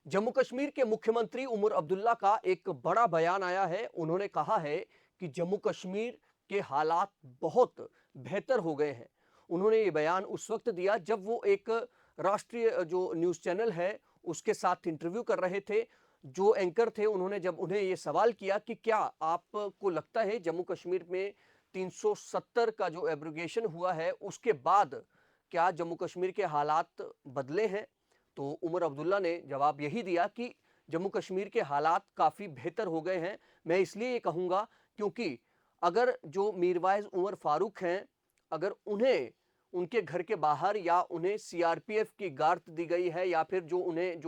जम्मू कश्मीर के मुख्यमंत्री उमर अब्दुल्ला का एक बड़ा बयान आया है। उन्होंने कहा है कि जम्मू कश्मीर के हालात बहुत बेहतर हो गए हैं। उन्होंने ये बयान उस वक्त दिया जब वो एक राष्ट्रीय जो न्यूज़ चैनल है उसके साथ इंटरव्यू कर रहे थे। जो एंकर थे उन्होंने जब उन्हें ये सवाल किया कि क्या आपको लगता है जम्मू कश्मीर में 370 का जो एब्रोगेशन हुआ है उसके बाद क्या जम्मू कश्मीर के हालात बदले हैं? तो उमर अब्दुल्ला ने जवाब यही दिया कि जम्मू कश्मीर के हालात काफ़ी बेहतर हो गए हैं। मैं इसलिए ये कहूँगा क्योंकि अगर जो मीरवाइज़ उमर फारूक हैं, अगर उन्हें उनके घर के बाहर या उन्हें सीआरपीएफ की गार्ड दी गई है या फिर जो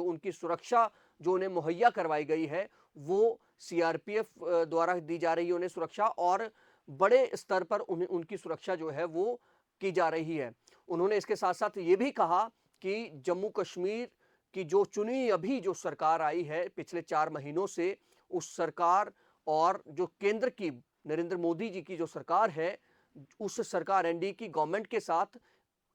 उनकी सुरक्षा जो उन्हें मुहैया करवाई गई है, वो सीआरपीएफ द्वारा दी जा रही है उन्हें सुरक्षा और बड़े स्तर पर उन्हें उनकी सुरक्षा जो है वो की जा रही है। उन्होंने इसके साथ-साथ ये भी कहा कि जम्मू कश्मीर की जो चुनी अभी जो सरकार आई है पिछले 4 महीनों से, उस सरकार और जो केंद्र की नरेंद्र मोदी जी की जो सरकार है, उस सरकार एनडीए की गवर्नमेंट के साथ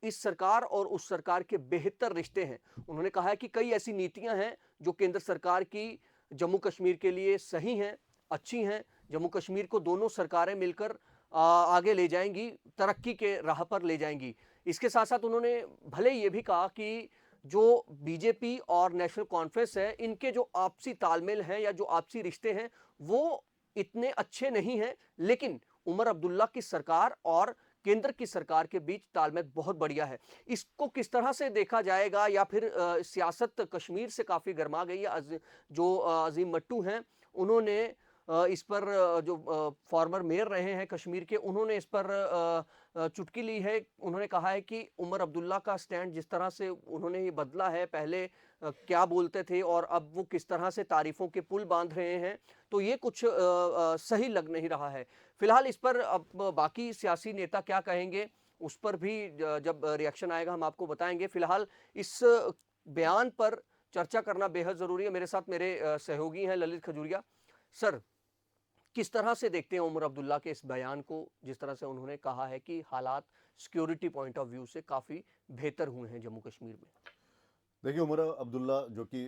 इस सरकार और उस सरकार के बेहतर रिश्ते हैं। उन्होंने कहा है कि कई ऐसी नीतियां हैं जो केंद्र सरकार की जम्मू कश्मीर के लिए सही हैं, अच्छी हैं। जम्मू कश्मीर को दोनों सरकारें मिलकर आगे ले जाएंगी, तरक्की के राह पर ले जाएंगी। इसके साथ-साथ उन्होंने भले ये भी कहा कि जो बीजेपी और नेशनल कॉन्फ्रेंस है, इनके जो आपसी तालमेल हैं या जो आपसी रिश्ते हैं, वो इतने अच्छे नहीं हैं, लेकिन उमर अब्दुल्ला की सरकार और केंद्र की सरकार के बीच तालमेल बहुत बढ़िया है। इसको किस तरह से देखा जाएगा या फिर सियासत कश्मीर से काफ़ी गर्मा गई है। जो अज़ीम मट्टू हैं, उन्होंने इस पर जो फॉर्मर मेयर रहे हैं कश्मीर के, उन्होंने इस पर चुटकी ली है। उन्होंने कहा है कि उमर अब्दुल्ला का स्टैंड जिस तरह से उन्होंने ये बदला है, पहले क्या बोलते थे और अब वो किस तरह से तारीफ़ों के पुल बाँध रहे हैं, तो ये कुछ सही लग नहीं रहा है। फिलहाल इस पर अब बाकी सियासी नेता क्या कहेंगे, उस पर भी जब रिएक्शन आएगा हम आपको बताएँगे। फिलहाल इस बयान पर चर्चा करना बेहद ज़रूरी है। मेरे साथ मेरे सहयोगी हैं ललित खजूरिया। सर, किस तरह से देखते हैं उमर अब्दुल्ला के इस बयान को, जिस तरह से उन्होंने कहा है कि हालात सिक्योरिटी पॉइंट ऑफ व्यू से काफ़ी बेहतर हुए हैं जम्मू कश्मीर में? देखिए, उमर अब्दुल्ला जो कि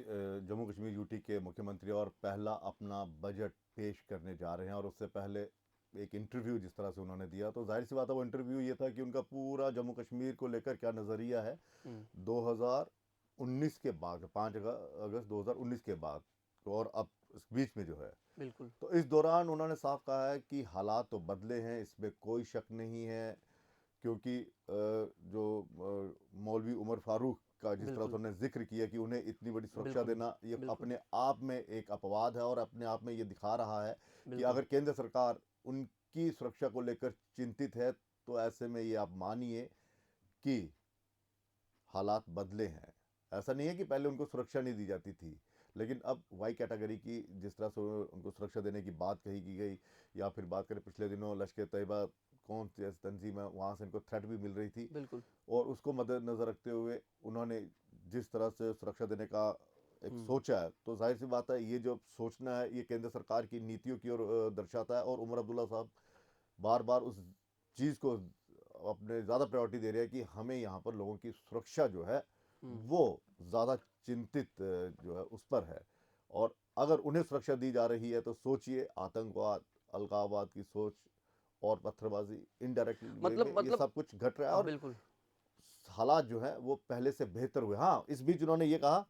जम्मू कश्मीर यूटी के मुख्यमंत्री और पहला अपना बजट पेश करने जा रहे हैं, और उससे पहले एक इंटरव्यू जिस तरह से उन्होंने दिया, तो जाहिर सी बात है वो इंटरव्यू ये था कि उनका पूरा जम्मू कश्मीर को लेकर क्या नज़रिया है हुँ, 2019 के बाद, 5 अगस्त 2019 के बाद, और अब इस बीच में जो है। बिल्कुल, तो इस दौरान उन्होंने साफ कहा है कि हालात तो बदले हैं, इसमें कोई शक नहीं है, क्योंकि जो मौलवी उमर फारूक का जिस तरह से बिल्कुल, उन्होंने जिक्र किया कि उन्हें इतनी बड़ी सुरक्षा बिल्कुल, देना, ये बिल्कुल, अपने आप में एक अपवाद है, और अपने आप में ये दिखा रहा है कि बिल्कुल, अगर केंद्र सरकार उनकी सुरक्षा को लेकर चिंतित है, तो ऐसे में ये आप मानिए कि हालात बदले हैं। ऐसा नहीं है कि पहले उनको सुरक्षा नहीं दी जाती थी, लेकिन अब वाई कैटेगरी की जिस तरह से उनको सुरक्षा देने की बात कही की गई, या फिर बात करें पिछले दिनों लश्कर तैयबा कौन सी ऐसी तंजीम है, वहाँ से इनको थ्रेट भी मिल रही थी, बिल्कुल। और उसको मद्देनज़र रखते हुए उन्होंने जिस तरह से सुरक्षा देने का एक हुँ, सोचा है, तो जाहिर सी बात है ये जो सोचना है ये केंद्र सरकार की नीतियों की ओर दर्शाता है, और उमर अब्दुल्ला साहब बार बार उस चीज़ को अपने ज़्यादा प्रायोरिटी दे रहे हैं कि हमें यहाँ पर लोगों की सुरक्षा जो है हुँ, वो ज़्यादा चिंतित जो है उस पर है। और अगर उन्हें सुरक्षा दी जा रही है, तो सोचिए आतंकवाद, अलगाववाद की सोच और पत्थरबाजी इनडायरेक्ट वे में ये मतलब सब कुछ घट रहा है, और बिल्कुल, हालात जो हैं वो पहले से बेहतर हुए। हाँ, इस बीच उन्होंने ये कहा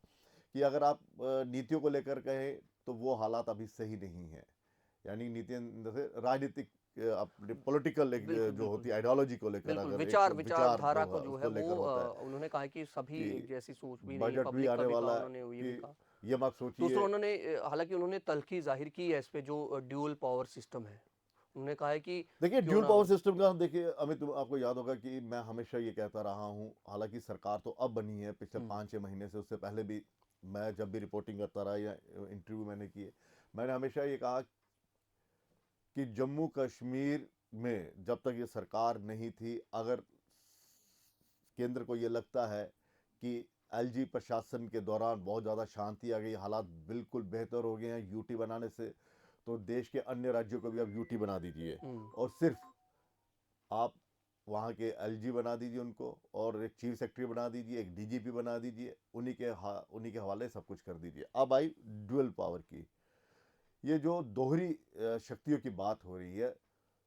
कि अगर आप नीतियों को लेकर कहें, तो वो हालात अभी सही नहीं है। यानी नीतियाँ जैसे राजनीतिक अपने पॉलिटिकल एक बिल्कुल, जो बिल्कुल, होती है आइडियोलॉजी को लेकर, बिल्कुल, अगर एक विचार विचारधारा जो को है जो है उसको वो लेकर होता है उन्होंने कहा है कि सभी एक कि जैसी सोच भी नहीं है, बजट भी पब्लिक का आने भी कहा वाला है, उन्होंने ये भी कि कहा। ये मत दूसरा सोचिए। उन्होंने हालाँकि उन्होंने तल्ख़ी ज़ाहिर की है इस पे जो ड्यूल पावर सिस्टम है। उन्होंने कहा है कि देखिए, क्यों ड्यूल ना पावर सिस्टम का, देखिए अमित, आपको याद होगा कि मैं हमेशा ये कहता रहा हूँ, हालांकि सरकार तो अब बनी है, पिछले हुँ, 5-6 महीने से, उससे पहले भी मैं जब भी रिपोर्टिंग करता रहा या इंटरव्यू मैंने किए, मैंने हमेशा ये कहा कि जम्मू कश्मीर में जब तक ये सरकार नहीं थी, अगर केंद्र को ये लगता है कि एलजी प्रशासन के दौरान बहुत ज़्यादा शांति आ गई, हालात बिल्कुल बेहतर हो गए हैं यूटी बनाने से, तो देश के अन्य राज्यों को भी अब यूटी बना दीजिए, हुँ, और सिर्फ आप वहाँ के एलजी बना दीजिए उनको, और एक चीफ सेक्रेटरी बना दीजिए, एक डीजीपी बना दीजिए, उन्हीं के हवाले सब कुछ कर दीजिए। अब आई ड्यूअल पावर की, ये जो दोहरी शक्तियों की बात हो रही है,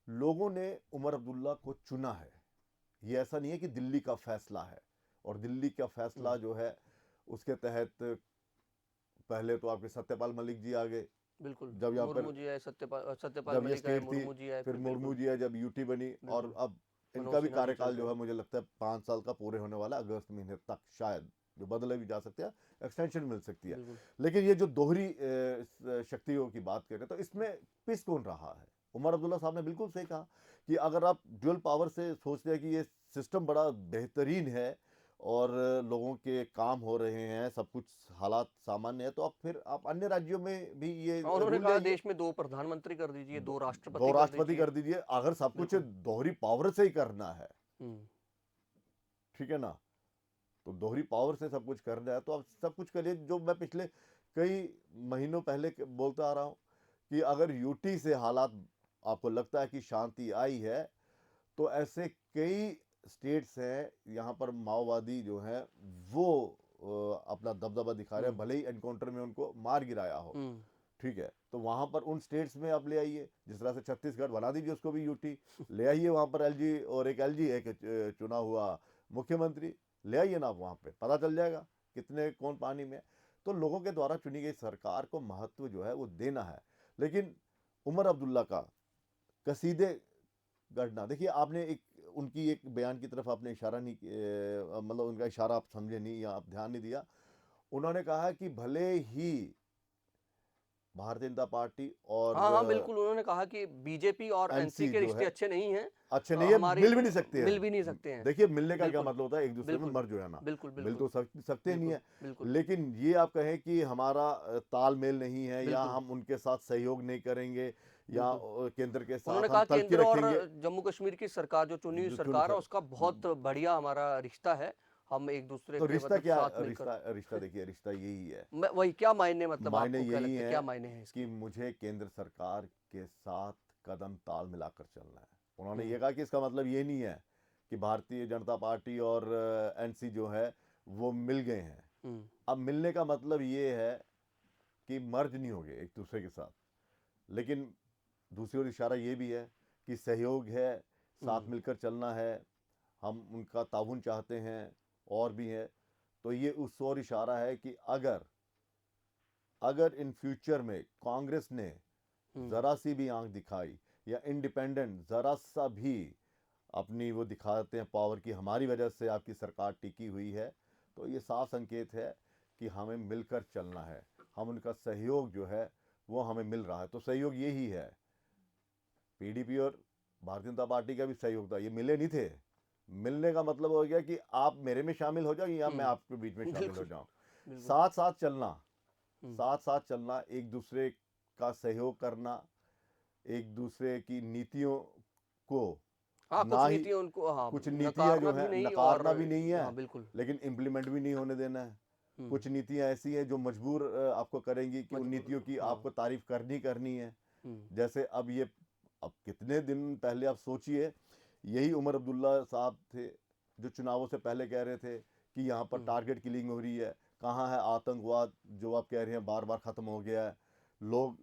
लोगों ने उमर अब्दुल्ला को चुना है। ये ऐसा नहीं है कि दिल्ली का फैसला है, और दिल्ली का फैसला जो है उसके तहत पहले तो आपके सत्यपाल मलिक जी आ गए, बिल्कुल। जब यहाँ पर मुर्मू जी आए, सत्यपाल जब ये मलिक आए, स्टेट थी, मुर्मू जी आए, फिर फिर मुर्मू बिल्कुल, जी आए जब यूटी बनी, और बिल्कुल, अब इनका मनोज भी सिन्हा जी चल कार्यकाल जो रहे है हैं। मुझे लगता है 5 साल का पूरे होने वाला है, अगस्त महीने तक शायद, जो बदले भी जा सकते हैं, एक्सटेंशन मिल सकती है। बिल्कुल। लेकिन ये जो दोहरी शक्तियों की बात करें तो इसमें पिस कौन रहा है? उमर अब्दुल्ला साहब ने बिल्कुल सही कहा कि अगर आप ड्यूअल पावर से सोचते हैं कि ये सिस्टम बड़ा बेहतरीन है और लोगों के काम हो रहे हैं, सब कुछ हालात सामान्य है, तो आप फिर आप अन्य राज्यों में भी ये हाँ, उन्होंने रूल ले कहा आइए, देश में 2 प्रधानमंत्री कर दीजिए, 2 दो राष्ट्रपति कर राष्ट्रपति दीजिए। कर दीजिए, अगर सब कुछ बिल्कुल। दोहरी पावर से ही करना है, हुँ, ठीक है ना, तो दोहरी पावर से सब कुछ करना है तो आप सब कुछ करिए। जो मैं पिछले कई महीनों पहले बोलता आ रहा हूँ कि अगर यूटी से हालात आपको लगता है कि शांति आई है, तो ऐसे कई स्टेट्स हैं यहाँ पर माओवादी जो हैं वो अपना दबदबा दिखा रहे हैं, हुँ, भले ही एनकाउंटर में उनको मार गिराया हो, हुँ। ठीक है, तो वहां पर उन स्टेट्स में आप ले आइए, जिस तरह से छत्तीसगढ़ बना दीजिए उसको भी यूटी, ले आइए वहां पर एलजी, और एक एलजी एक चुना हुआ मुख्यमंत्री, ले आइए ना, आप वहां पे पता चल जाएगा कितने कौन पानी में है। तो लोगों के द्वारा चुनी गई सरकार को महत्व जो है वो देना है। लेकिन उमर अब्दुल्ला का कसीदे गढ़ना, देखिए आपने एक उनकी एक बयान की तरफ आपने इशारा नहीं मतलब उनका इशारा आप समझे नहीं या आप ध्यान नहीं दिया। उन्होंने कहा कि भले ही भारतीय जनता पार्टी और हाँ, हाँ, बिल्कुल, उन्होंने कहा कि बीजेपी और एनसी एनसी के जो रिश्ते है अच्छे नहीं हैं, अच्छे नहीं है, हमारे मिल भी नहीं सकते मिल भी नहीं हैं। सकते हैं। देखिए मिलने का क्या बिल्कुल, मतलब होता है, एक दूसरे में बिल्कुल, मर्ज हो जाना, बिल्कुल, मिल बिल्कुल, तो सकते नहीं बिल्कुल, है। बिल्कुल, लेकिन ये आप कहें कि हमारा तालमेल नहीं है, या बिल्कुल, हम उनके साथ सहयोग नहीं करेंगे, या बिल्कुल। केंद्र के साथ उन्होंने हम कहा तलखी केंद्र और रखेंगे, जम्मू कश्मीर की सरकार जो चुनी हुई जो चुन सरकार है उसका बहुत बढ़िया हमारा रिश्ता है। हम एक-दूसरे तो के रिश्ता मतलब क्या, साथ मिलकर रिश्ता रिश्ता देखिए, रिश्ता यही है, मैं वही क्या मायने मतलब मायने आपको क्या यही लगता है है क्या मायने हैं कि इसके? मुझे केंद्र सरकार के साथ कदम ताल मिलाकर चलना है। उन्होंने हुँ, ये कहा कि इसका मतलब ये नहीं है कि भारतीय जनता पार्टी और एनसी जो है वो मिल गए हैं। हुँ, अब मिलने का मतलब ये है कि मर्ज नहीं हो गए एक दूसरे के साथ, लेकिन दूसरी ओर इशारा ये भी है कि सहयोग है, साथ हुँ, मिलकर चलना है, हम उनका ताउन चाहते हैं, और भी है। तो ये उस ओर इशारा है कि अगर अगर इन फ्यूचर में कांग्रेस ने हुँ, जरा सी भी आंख दिखाई, या इंडिपेंडेंट जरा सा भी अपनी वो दिखाते हैं पावर की हमारी वजह से आपकी सरकार टिकी हुई है, तो ये साफ संकेत है कि हमें मिलकर चलना है, हम उनका सहयोग जो है वो हमें मिल रहा है। तो सहयोग यही है, पीडीपी और भारतीय जनता पार्टी का भी सहयोग था, ये मिले नहीं थे। मिलने का मतलब हो गया कि आप मेरे में शामिल हो जाओ या मैं हुँ, आपके बीच में शामिल हो बिल्कुल, जाऊं, बिल्कुल, साथ साथ चलना, हुँ। साथ साथ चलना, एक दूसरे का सहयोग करना, एक दूसरे की नीतियों को हाँ, ना कुछ ही, नीतियाँ उनको हाँ, कुछ नीतियां नकारना जो भी है नहीं और नकारना भी नहीं है, हाँ, बिल्कुल, लेकिन इम्प्लीमेंट भी नहीं होने देना है। हुँ, कुछ नीतियां ऐसी हैं जो मजबूर आपको करेंगी कि उन मजबूर नीतियों की हाँ, आपको तारीफ करनी करनी है। हुँ, जैसे अब कितने दिन पहले आप सोचिए, यही उमर अब्दुल्ला साहब थे जो चुनावों से पहले कह रहे थे कि यहाँ पर हुँ, टारगेट किलिंग हो रही है, कहाँ है आतंकवाद जो आप कह रहे हैं बार बार ख़त्म हो गया है, लोग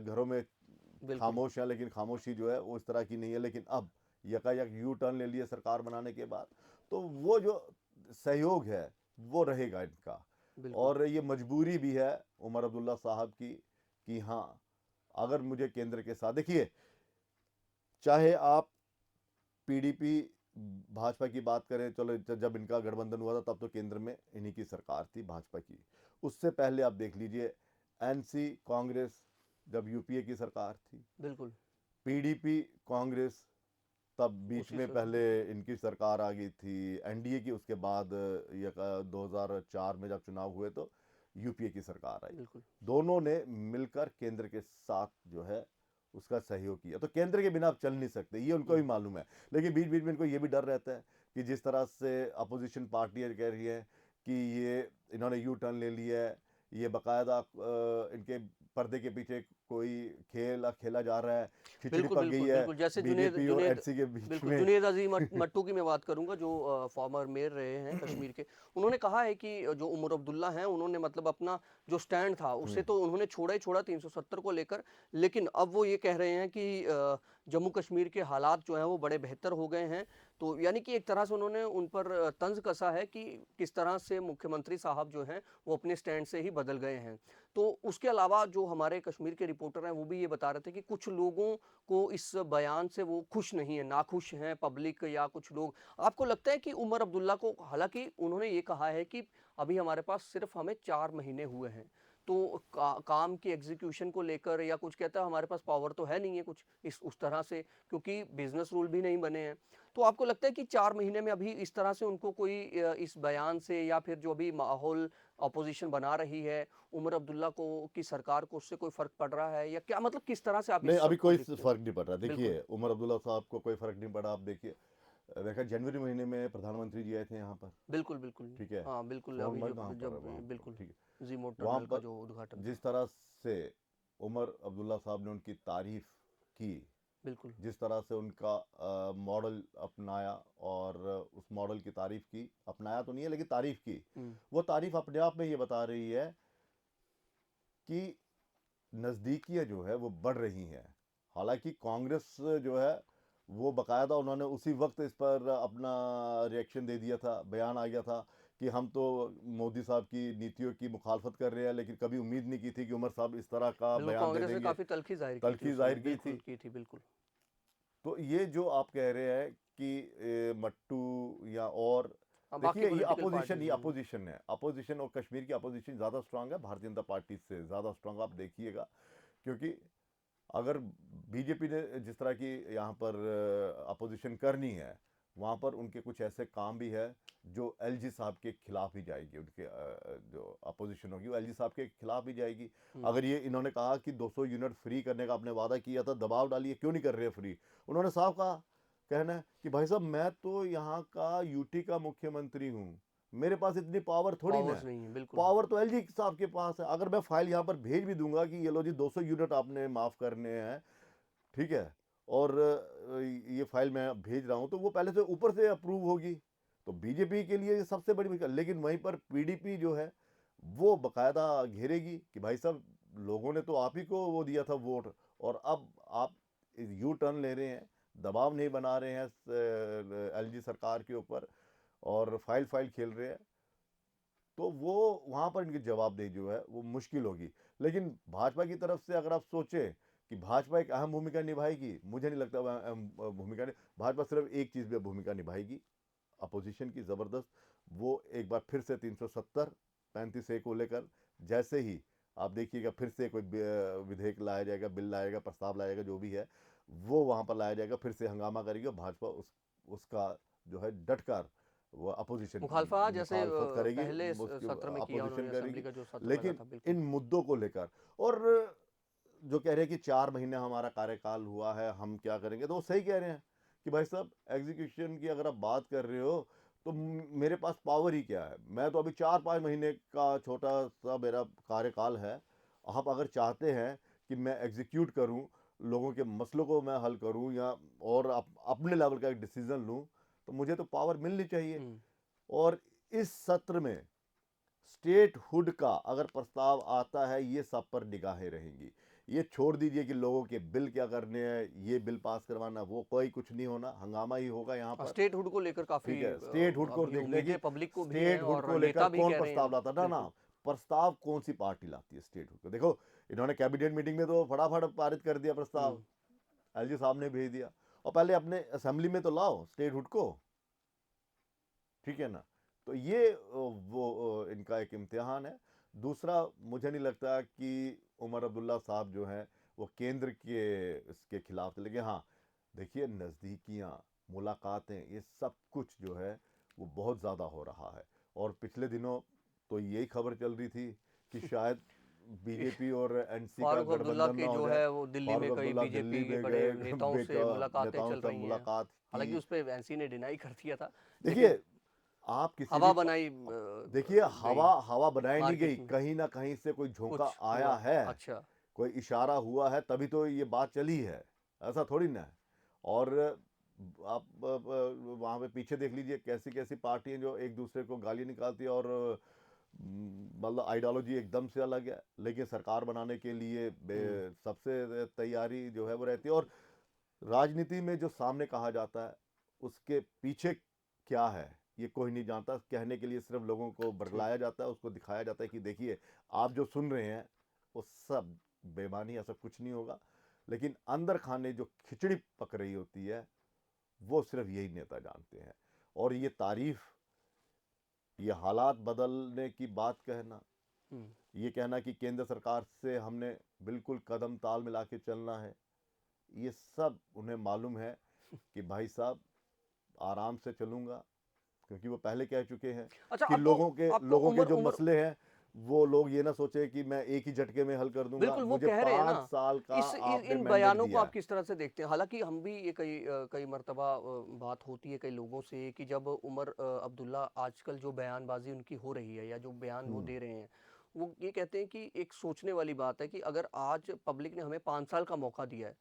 घरों में बिल्कुल, खामोश हैं, लेकिन खामोशी जो है वो इस तरह की नहीं है। लेकिन अब यकायक यू टर्न ले लिए सरकार बनाने के बाद, तो वो जो सहयोग है वो रहेगा इनका, बिल्कुल, और ये मजबूरी भी है उमर अब्दुल्ला साहब की कि हाँ, अगर मुझे केंद्र के साथ, देखिए चाहे आप पीडीपी भाजपा की बात करें, चलो जब इनका गठबंधन हुआ था तब तो केंद्र में इन्हीं की सरकार थी भाजपा की, उससे पहले आप देख लीजिए एनसी कांग्रेस जब यूपीए की सरकार थी, बिल्कुल, पीडीपी कांग्रेस तब बीच उसी में से पहले इनकी सरकार आ गई थी एनडीए की, उसके बाद ये 2004 में जब चुनाव हुए तो यूपीए की सरकार आई, बिल्कुल, दोनों ने मिलकर केंद्र के साथ जो है उसका सहयोग किया। तो केंद्र के बिना आप चल नहीं सकते, ये उनको भी हुँ, मालूम है। लेकिन बीच बीच में इनको ये भी डर रहता है कि जिस तरह से अपोजिशन पार्टियां कह रही है कि ये इन्होंने यू टर्न ले लिया है, ये बाकायदा इनके पर्दे के पीछे कोई खेल खेला जा रहा है, खिचड़ी बिल्कुल, पक गई बिल्कुल, है बिल्कुल। जैसे बीजेपी और एनसी के बीच बिल्कुल, में। जुनैद अज़ीम मट्टू की मैं बात करूँगा, जो फॉर्मर मेयर रहे हैं कश्मीर के। उन्होंने कहा है कि जो उमर अब्दुल्ला हैं, उन्होंने मतलब अपना जो स्टैंड था, उसे तो उन्होंने छोड़ा ही छोड़ा 370 को लेकर, लेकिन अब वो ये कह रहे हैं कि जम्मू कश्मीर के हालात जो हैं, वो बड़े बेहतर हो गए हैं। तो यानी कि एक तरह से उन्होंने उन पर तंज़ कसा है कि किस तरह से मुख्यमंत्री साहब जो हैं, वो अपने स्टैंड से ही बदल गए हैं। तो उसके अलावा जो हमारे कश्मीर के रिपोर्टर हैं, वो भी ये बता रहे थे कि कुछ लोगों को इस बयान से वो खुश नहीं है, नाखुश हैं पब्लिक या कुछ लोग। आपको लगता है कि उमर अब्दुल्ला को, हालाँकि उन्होंने ये कहा है कि अभी हमारे पास सिर्फ़ हमें 4 महीने हुए हैं, तो काम की एग्ज़ीक्यूशन को लेकर या कुछ कहता है हमारे पास पावर तो है नहीं है कुछ इस उस तरह से, क्योंकि बिज़नेस रूल भी नहीं बने हैं। तो आपको लगता है कि 4 महीने में अभी इस तरह से उनको कोई इस बयान से या फिर जो अभी माहौल अपोज़िशन बना रही है, उमर अब्दुल्ला को की सरकार को, उससे कोई फ़र्क पड़ रहा है या क्या, मतलब किस तरह से आप नहीं, इस अभी सब को कोई देखते हो? फर्क नहीं पड़ रहा। बिल्कुल, देखिए, उमर अब्दुल्ला साहब को कोई फर्क नहीं पड़ा। आप देखिए, देखा जनवरी महीने में प्रधानमंत्री जी आए थे यहाँ पर, बिल्कुल, बिल्कुल। ठीक है। हाँ, बिल्कुल, अभी सोनमर्ग कहाँ जब पर है जब वहाँ पर, बिल्कुल, ठीक है। ज़ीमो वहाँ टनल का पर जो उद्घाटन था। जिस तरह से उमर अब्दुल्ला साहब ने उनकी तारीफ की, बिल्कुल, जिस तरह से उनका मॉडल अपनाया और उस मॉडल की तारीफ की, अपनाया तो नहीं है लेकिन तारीफ की, हुँ, वो तारीफ अपने आप में ये बता रही है कि नज़दीकियाँ जो है वो बढ़ रही हैं। हालांकि कांग्रेस जो है वो बकायदा उन्होंने उसी वक्त इस पर अपना रिएक्शन दे दिया था, बयान आ गया था कि हम तो मोदी साहब की नीतियों की मुखालफत कर रहे हैं, लेकिन कभी उम्मीद नहीं की थी कि उमर साहब इस तरह का बिल्कुल, बयान दे कांग्रेस ने देंगे। काफ़ी तल्ख़ी ज़ाहिर की थी तल्खी उस समय, जाहिर की बिल्कुल थी। की थी, बिल्कुल। तो ये जो आप कह रहे हैं कि मट्टू या और, हाँ, बाकी देखिए ये पॉलिटिकल अपोजिशन, पार्टीज़, ये हुँ, अपोजिशन है, अपोजिशन और कश्मीर की अपोजिशन ज़्यादा स्ट्रांग है भारतीय जनता पार्टी से, ज़्यादा स्ट्रांग आप देखिएगा। क्योंकि अगर बीजेपी ने जिस तरह की यहाँ पर अपोजिशन करनी है, वहाँ पर उनके कुछ ऐसे काम भी है जो एलजी साहब के खिलाफ ही जाएगी। उनके जो अपोजिशन होगी वो एलजी साहब के खिलाफ ही जाएगी। हुँ, अगर ये इन्होंने कहा कि 200 यूनिट फ्री करने का आपने वादा किया था, दबाव डालिए, क्यों नहीं कर रहे फ्री। उन्होंने साफ कहा, कहना है कि भाई साहब मैं तो यहाँ का यूटी का मुख्यमंत्री हूँ, मेरे पास इतनी पावर थोड़ी ना पावर्स है। नहीं है, बिल्कुल। पावर तो एलजी साहब के पास है। अगर मैं फाइल यहाँ पर भेज भी दूंगा कि ये लो जी 200 यूनिट आपने माफ़ करने हैं, ठीक है, और ये फाइल मैं भेज रहा हूँ, तो वो पहले से ऊपर से अप्रूव होगी। तो बीजेपी के लिए ये सबसे बड़ी मुश्किल। लेकिन वहीं पर पीडीपी जो है वो बकायदा घेरेगी कि भाई साहब लोगों ने तो आप ही को वो दिया था वोट, और अब आप यू टर्न ले रहे हैं, दबाव नहीं बना रहे हैं एलजी सरकार के ऊपर, और फाइल फाइल खेल रहे हैं, तो वो वहाँ पर इनकी जवाबदेही जो है वो मुश्किल होगी। लेकिन भाजपा की तरफ से अगर आप सोचें कि भाजपा एक अहम भूमिका निभाएगी, मुझे नहीं लगता वह अहम भूमिका नहीं। भाजपा सिर्फ एक चीज़ में भूमिका निभाएगी, अपोजिशन की ज़बरदस्त। वो एक बार फिर से 370 35 ए को लेकर, जैसे ही आप देखिएगा फिर से कोई विधेयक लाया जाएगा, बिल लाया जाएगा, प्रस्ताव लाया जाएगा, जो भी है वो वहाँ पर लाया जाएगा, फिर से हंगामा करेगी, और भाजपा उसका जो है डटकर वो अपोजिशन मुखालफा जैसे मुखालफत करेगी, पहले उसकी सत्र में किया अपोजिशन उन्होंने, असेंबली करेगी। का जो सत्र लगा लेकिन था, बिल्कुल। इन मुद्दों को लेकर, और जो कह रहे हैं कि 4 महीने हमारा कार्यकाल हुआ है, हम क्या करेंगे, तो वो सही कह रहे हैं कि भाई साहब एग्जीक्यूशन की अगर आप बात कर रहे हो तो मेरे पास पावर ही क्या है। मैं तो अभी 4-5 महीने का छोटा सा मेरा कार्यकाल है। आप अगर चाहते हैं कि मैं एग्जीक्यूट करूं, लोगों के मसलों को मैं हल करूं, या और अपने लेवल का एक डिसीजन लूं, तो मुझे तो पावर मिलनी चाहिए। हुँ, और इस सत्र में स्टेट हुड का अगर प्रस्ताव आता है, ये सब पर निगाहें रहेंगी। ये छोड़ दीजिए कि लोगों के बिल क्या करने हैं, ये बिल पास करवाना, वो कोई कुछ नहीं होना, हंगामा ही होगा यहाँ पर। स्टेटहुड को लेकर काफ़ी ठीक है, स्टेट हुड को अभी देखने की, उम्मीदें पब्लिक को भी हैं स्टेट हुड और को लेकर नेता भी कौन कह रहे प्रस्ताव हैं। लाता ना ना बिल्कुल, प्रस्ताव कौन सी पार्टी लाती है स्टेट हुड को। देखो, इन्होंने कैबिनेट मीटिंग में तो फटाफट पारित कर दिया प्रस्ताव, हुँ, एलजी साहब ने भेज दिया। और पहले अपने असेंबली में तो लाओ स्टेट हुड को, ठीक है ना। तो ये वो इनका एक इम्तिहान है। दूसरा, मुझे नहीं लगता कि उमर अब्दुल्ला साहब जो हैं वो केंद्र के इसके खिलाफ थे। लेकिन हाँ, देखिए नज़दीकियाँ, मुलाकातें, ये सब कुछ जो है वो बहुत ज़्यादा हो रहा है। और पिछले दिनों तो यही खबर चल रही थी कि शायद कि बीजेपी और एनसी का फारूक अब्दुल्ला गठबंधन ना की हो जो जाए। है वो दिल्ली में फारूक कई अब्दुल्ला बीजेपी दिल्ली के में बड़े गए, नेताओं से मुलाकातें नेताओं चल से रही हैं। मुलाकात की। हालाँकि उस पे एनसी ने डिनाई कर दिया था, लेकिन देखिए, आप किसी भी हवा बनाई देखिए, गई हवा हवा बनाई नहीं गई, मार्केट में, कहीं ना कहीं से कोई झोंका कुछ आया हुआ। है। अच्छा, कोई इशारा हुआ है तभी तो ये बात चली है, ऐसा थोड़ी ना है। और आप वहाँ पे पीछे देख लीजिए कैसी कैसी पार्टियां जो एक दूसरे को गाली निकालती है, और मतलब आइडियोलॉजी एकदम से अलग है, लेकिन सरकार बनाने के लिए सबसे तैयारी जो है वो रहती है। और राजनीति में जो सामने कहा जाता है उसके पीछे क्या है ये कोई नहीं जानता। कहने के लिए सिर्फ लोगों को ठीक। बरगलाया जाता है, उसको दिखाया जाता है कि देखिए आप जो सुन रहे हैं वो सब बेमानी, ऐसा कुछ नहीं होगा। लेकिन अंदर खाने जो खिचड़ी पक रही होती है वो सिर्फ यही नेता जानते हैं। और ये तारीफ, ये हालात बदलने की बात कहना, हम्म, ये कहना कि केंद्र सरकार से हमने बिल्कुल कदम ताल मिला के चलना है, ये सब उन्हें मालूम है कि भाई साहब आराम से चलूंगा, क्योंकि वो पहले कह चुके हैं अच्छा, कि आपको लोगों के उम्र जो उम्र मसले हैं वो लोग ये ना सोचे कि मैं एक ही झटके में हल कर दूंगा। बिल्कुल, वो मुझे कह रहे हैं ना, 5 साल का आपने इन मैंडेट बयानों को दिया आप है। किस तरह से देखते हैं? हालाँकि हम भी ये कई मर्तबा बात होती है कई लोगों से कि जब उमर अब्दुल्ला आजकल जो बयानबाज़ी उनकी हो रही है या जो बयान वो हम्म। दे रहे हैं, वो ये कहते हैं कि एक सोचने वाली बात है कि अगर आज पब्लिक ने हमें 5 साल का मौका दिया है,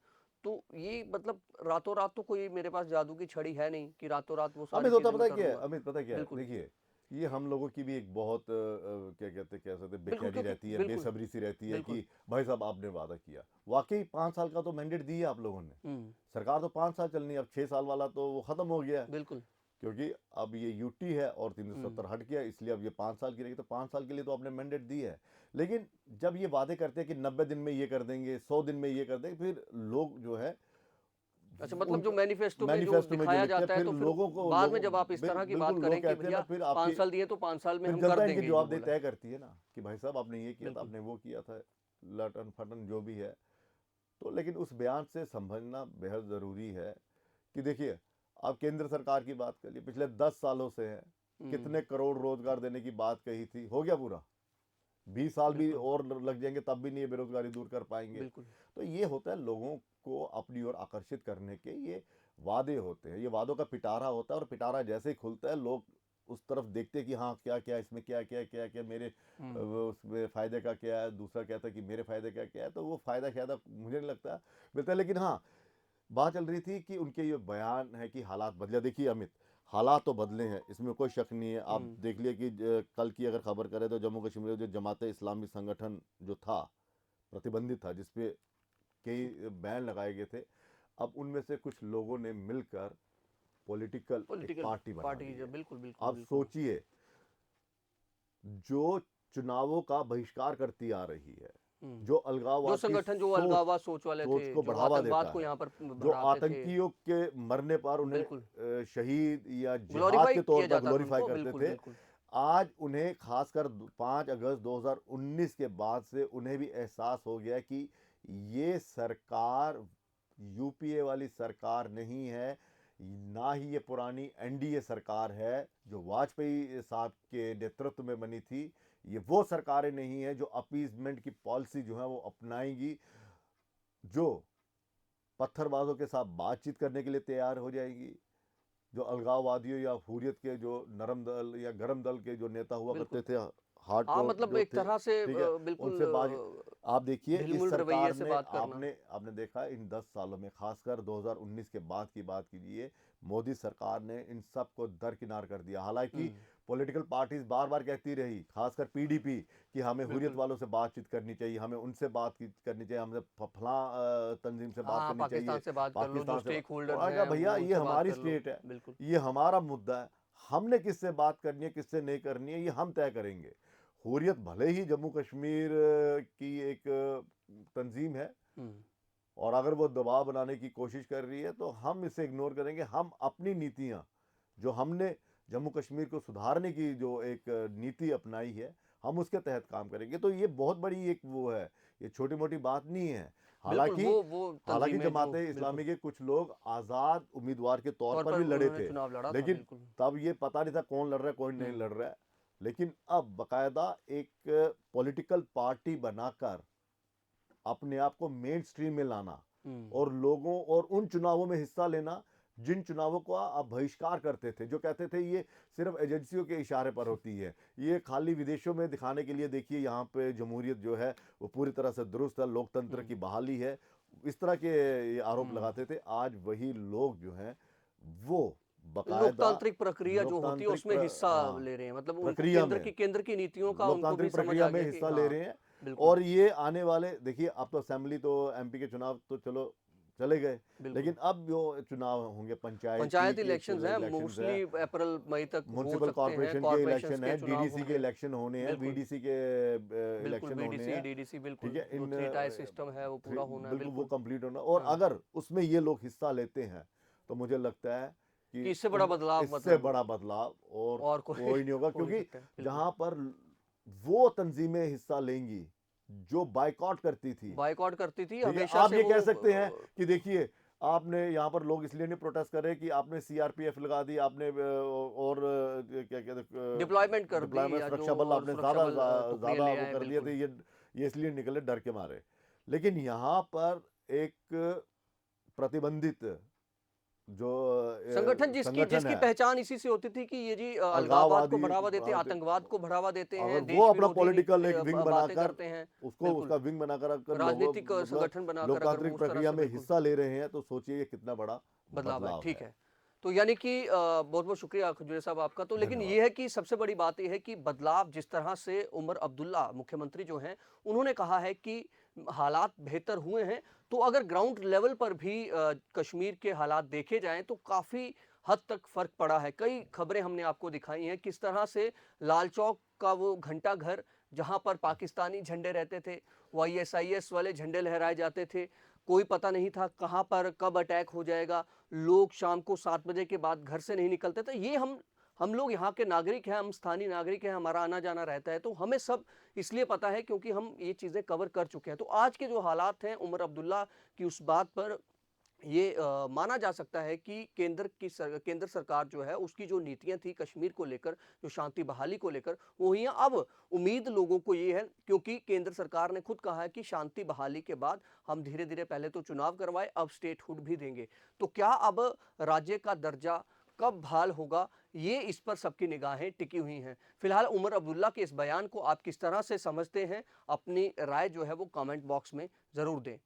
तो ये मतलब रातों-रात तो कोई मेरे पास जादू की छड़ी है नहीं कि रातों-रात वो सारी अमित होता चीज़ें पता मैं है कर क्या है, दूँगा। अमित पता है क्या है, बिल्कुल, देखिए ये हम लोगों की भी एक बहुत क्या कहते कह सकते हैं, बिल्कुल बेचैनी क्योंकि रहती है, बिल्कुल, बेसब्री सी रहती है बिल्कुल। कि भाई साहब आपने वादा किया। वाकई 5 साल का तो मैंडेट दिया आप लोगों ने, हुँ, सरकार तो 5 साल चलनी है, अब 6 साल वाला तो वो खत्म हो गया है। बिल्कुल। क्योंकि अब ये यूटी है और हुँ, 370 हट गया, इसलिए अब ये 5 साल की रहेगी। तो 5 साल के लिए तो आपने मैंडेट दी है। लेकिन जब ये वादे करते हैं कि 90 दिन में ये कर देंगे, 100 दिन में ये कर देंगे, फिर लोग जो है अच्छा, मतलब जो उनका मैनिफेस्टो में जो मैनिफेस्टो में जो दिखाया लिखते हैं, जाता है फिर तो फिर लोगों को बाद में लोगों जब आप इस तरह की बात बिल्कुल लोग करें कि कहते हैं ना, भैया फिर 5 आपकी साल दिए तो 5 साल में फिर हम कर जनता इनकी देंगे जो जवाबदेही बोला है। तय करती है ना कि भाई साहब आपने ये किया था, बिल्कुल। आपने वो किया था, लटन फटन जो भी है। तो लेकिन उस बयान से समझना बेहद ज़रूरी है कि देखिए, आप केंद्र सरकार की बात करिए, पिछले 10 सालों से है, कितने हुँ, करोड़ रोजगार देने की बात कही थी, हो गया पूरा? 20 साल भी बिल्कुल, और लग जाएंगे तब भी नहीं ये बेरोजगारी दूर कर पाएंगे। बिल्कुल। तो ये होता है लोगों को अपनी ओर आकर्षित करने के ये वादे होते हैं, ये वादों का पिटारा होता है, और पिटारा जैसे ही खुलता है लोग उस तरफ देखते हैं कि हाँ क्या क्या इसमें, क्या क्या क्या क्या मेरे हुँ, उसमें फ़ायदे का क्या है, दूसरा कहता है कि मेरे फ़ायदे का क्या है। तो वो फ़ायदा शायद मुझे नहीं लगता मिलता है। लेकिन हाँ, बात चल रही थी कि उनके ये बयान है कि हालात बदले। देखिए अमित, हालात तो बदले हैं, इसमें कोई शक नहीं है। आप हुँ, देख लिए कि कल की अगर खबर करें तो जम्मू कश्मीर में जो जमात इस्लामी संगठन जो था, प्रतिबंधित था, जिसपे कई बैन लगाए गए थे, अब उनमें से कुछ लोगों ने मिलकर पॉलिटिकल एक पॉलिटिकल पार्टी बना पार्टी ली जो है। बिल्कुल, बिल्कुल, आप बिल्कुल। सोचिए, जो चुनावों का बहिष्कार करती आ रही है, हुँ, जो जो अलगाववाद की संगठन जो सोच अलगाववाद सोच वाले सोच थे, को जो बढ़ावा आतंकवाद देता को है, यहाँ पर जो बढ़ाते थे, आतंकियों के मरने पर उन्हें बिल्कुल, शहीद या जिहाद ग्लोरीफाई के तौर किया पर जाता था ग्लोरीफाई उनको, करते बिल्कुल, थे, बिल्कुल। आज उन्हें खासकर 5 अगस्त 2019 के बाद से उन्हें भी एहसास हो गया कि ये सरकार यूपीए वाली सरकार नहीं है, ना ही ये पुरानी एनडीए सरकार है जो वाजपेयी साहब के नेतृत्व में बनी थी। ये वो सरकारें नहीं है जो अपीजमेंट की पॉलिसी जो है वो अपनाएंगी, जो पत्थरबाजों के साथ बातचीत करने के लिए तैयार हो जाएगी, जो अलगाववादियों या हुर्रियत के जो नरम दल या गरम दल के जो नेता हुआ बिल्कुल। करते थे, हाँ, हार्डकोर मतलब जो एक थे, तरह से ठीक है, बिल्कुल उनसे बात। आप देखिए इस ढिलमुल रवैये सरकार से ने, बात करना। आपने आपने देखा इन 10 सालों में, खासकर 2019 के बाद की बात कीजिए, मोदी सरकार ने इन सब को दरकिनार कर दिया। हालांकि हुँ, पॉलिटिकल पार्टीज बार बार कहती रही, खासकर पीडीपी, कि हमें हुर्रियत बिल्कुल। वालों से बातचीत करनी चाहिए, हमें उनसे करनी चाहिए, हमें फलां तंजीम से बात हाँ, करनी पाकिस्तान चाहिए, से बात कर लो, जो पाकिस्तान से स्टेक तो होल्डर्स मैंने कहा हैं, भैया वो ये उनसे बात हमारी कर लो। स्टेट है, बिल्कुल। ये हमारा मुद्दा है, हमने किससे बात करनी है किससे नहीं करनी है ये हम तय करेंगे। हुर्रियत भले ही जम्मू कश्मीर की एक तंजीम है, हुँ, और अगर वो दबाव बनाने की कोशिश कर रही है तो हम इसे इग्नोर करेंगे। हम अपनी नीतियां, जो हमने जम्मू कश्मीर को सुधारने की जो एक नीति अपनाई है, हम उसके तहत काम करेंगे। तो ये बहुत बड़ी एक वो है, ये छोटी मोटी बात नहीं है। बिल्कुल, हालांकि वो हालांकि तंज़ीमें जो जमात बिल्कुल, इस्लामी के कुछ लोग आज़ाद उम्मीदवार के तौर तौर पर पर भी लड़े उन्होंने थे, चुनाव लड़ा था, लेकिन बिल्कुल। तब ये पता नहीं था कौन लड़ रहा है कौन नहीं हुँ, लड़ रहा है। लेकिन अब बाकायदा एक पॉलिटिकल पार्टी बनाकर अपने आप को मेन स्ट्रीम में लाना, हुँ, और लोगों और उन चुनावों में हिस्सा लेना जिन चुनावों को आप बहिष्कार करते थे, जो कहते थे ये सिर्फ एजेंसियों के इशारे पर होती है, ये खाली विदेशों में दिखाने के लिए, देखिए यहाँ पे जमहूरियत जो है वो पूरी तरह से दुरुस्त है, लोकतंत्र की बहाली है, इस तरह के ये आरोप हम्म। लगाते थे। आज वही लोग जो हैं वो बकायदा लोकतांत्रिक प्रक्रिया जो होती है उसमें हिस्सा हाँ, ले रहे हैं, मतलब उनको प्रक्रिया में, केंद्र की नीतियों का उनको भी लोकतांत्रिक समझ प्रक्रिया आ में गया कि हिस्सा ले हाँ, रहे हैं। बिल्कुल और ये आने वाले, देखिए अब तो असेंबली तो एमपी के चुनाव तो चलो चले गए, बिल्कुल। लेकिन अब जो चुनाव होंगे पंचायती पंचायत के इलेक्शंस हैं, इलेक्शंस है, मोस्टली अप्रैल मई तक हो म्युनिसिपल सकते हैं, कॉरपोरेशन के कॉरपोरेशंस इलेक्शन के है, चुनाव डीडीसी के होंगे। इलेक्शन होने हैं, बिल्कुल बीडीसी के बिल्कुल, इलेक्शन होने हैं। डीडीसी बिल्कुल, ठीक है, जो इन 3 टायर सिस्टम है वो पूरा होना है, बिल्कुल वो बिल्कुल। कंप्लीट होना, और हाँ, अगर उसमें ये लोग हिस्सा लेते हैं तो मुझे लगता है कि कि इससे बड़ा बदलाव इससे मतलब बड़ा बदलाव और और कोई कोई नहीं होगा, हो नहीं क्योंकि सकता है, बिल्कुल। जहां पर वो तंजीमें हिस्सा लेंगी जो बायकॉट करती थी, बॉयकॉट करती थी ठीक है, हमेशा आप से ये वो कह सकते हैं कि देखिए आपने यहाँ पर लोग इसलिए नहीं प्रोटेस्ट कर रहे कि आपने सीआरपीएफ लगा दी, आपने और क्या कहते डिप्लॉयमेंट कर दी डिप्लॉयमेंट या जो सुरक्षा बल और आपने सुरक्षा ज्यादा बल टुकड़ियां ज्यादा ले वो आए, कर दिए बिल्कुल। थे, ये इसलिए निकले डर के मारे। लेकिन यहाँ पर एक प्रतिबंधित जो संगठन संगठन जिसकी है, पहचान इसी से होती थी कि ये जी अलगाववाद को अलगाववादी, बढ़ावा देते हैं, आतंकवाद को बढ़ावा देते अगर हैं, वो देश अपना विरोधी पॉलिटिकल एक विंग बातें बनाकर, करते हैं, उसको बिल्कुल। उसका विंग बनाकर अगर लोगों राजनीतिक मतलब संगठन बनाकर अगर वो लोकतांत्रिक उस तरह प्रक्रिया से, में बिल्कुल। हिस्सा ले रहे हैं, तो सोचिए ये कितना बड़ा बदलाव है, बदलाव ठीक है। है। तो यानी कि बहुत-बहुत शुक्रिया खजूरिया साहब आपका। तो लेकिन धन्यवाद। ये है कि सबसे बड़ी बात ये है कि बदलाव जिस तरह से उमर अब्दुल्ला मुख्यमंत्री जो हैं, उन्होंने कहा है कि हालात बेहतर हुए हैं। तो अगर ग्राउंड लेवल पर भी कश्मीर के हालात देखे जाएँ तो काफ़ी हद तक फ़र्क पड़ा है। कई खबरें हमने आपको दिखाई हैं, किस तरह से लाल चौक का वो घंटा घर जहाँ पर पाकिस्तानी झंडे रहते थे, वो आईएसआईएस वाले झंडे लहराए जाते थे। कोई पता नहीं था कहाँ पर कब अटैक हो जाएगा। लोग शाम को 7 बजे के बाद घर से नहीं निकलते थे। ये हम लोग यहाँ के नागरिक हैं, हम स्थानीय नागरिक हैं, हमारा आना-जाना रहता है, तो हमें सब इसलिए पता है क्योंकि हम ये चीज़ें कवर कर चुके हैं। तो आज के जो हालात हैं, उमर अब्दुल्ला की उस बात पर ये माना जा सकता है कि केंद्र सरकार जो है उसकी जो नीतियाँ थी कश्मीर को लेकर, जो शांति बहाली को लेकर, वो हुई हैं। अब उम्मीद लोगों को ये है क्योंकि केंद्र सरकार ने खुद कहा है कि शांति बहाली के बाद हम धीरे-धीरे पहले तो चुनाव करवाए, अब स्टेटहुड भी देंगे। तो क्या अब राज्य का दर्जा कब बहाल होगा, ये इस पर सबकी निगाहें टिकी हुई हैं। फिलहाल उमर अब्दुल्ला के इस बयान को आप किस तरह से समझते हैं, अपनी राय जो है वो कमेंट बॉक्स में ज़रूर दें।